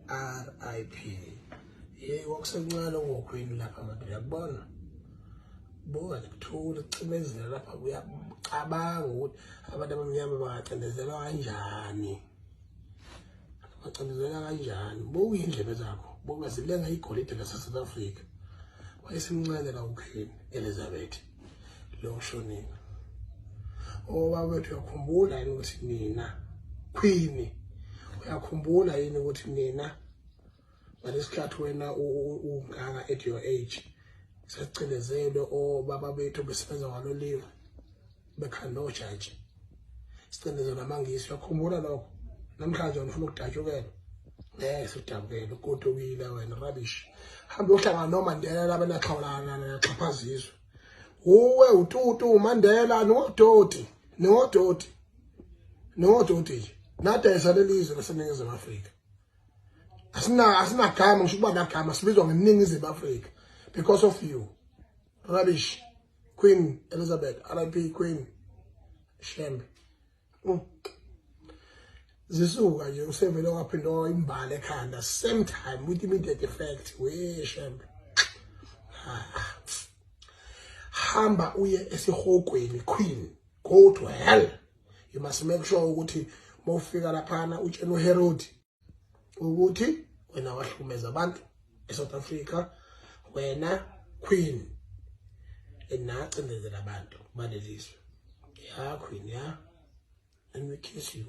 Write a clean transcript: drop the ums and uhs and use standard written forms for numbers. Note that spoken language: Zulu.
RIP. Wakusencane ngoQueen lapha manje uyakubona. Buka kuthula kucimezela lapha uyacabanga ukuthi abantu abamnyama bangacindezelwa kanjani. Bacindezelwa kanjani? Buka indlebe zakho. Buka zilenga igolide lase-South Africa. Wayesemncane la uQueen Elizabeth lo ushonile. Babethu uyakhumbula yini ukuthi nina Queen uyakhumbula yini ukuthi nina ngalesikhathi wena ungaka at your age sesicindezelwe baba bethu besebenza ngalolive bekhanda ojaji sicindezelwe amangisi uyakhumbula lokho namhlanje ufuna ukudatshukela sudabukela ugodukile wena rubbish hamba uhlangana noMandela labanaqhawulana naxhaphazizwe uwe ututu uMandela nodoti nje nada esalelizwe laseNingizimu Afrika asinagama ngisho ukuba nagama sibizwa ngeNingizimu Afrika because of you rubbish Queen Elizabeth RIP Queen Shembe zisuka nje usevele waphinda imbali ekhanda same time with immediate effect we Shembe hamba uye esihogweni Queen go to hell. You must make sure ukuthi mawufika laphana utshela uHerod ukuthi wena wahlumeza abantu eSouth Africa wena Queen enacindezela abantu balelizwe ya Queen ya and we kiss you.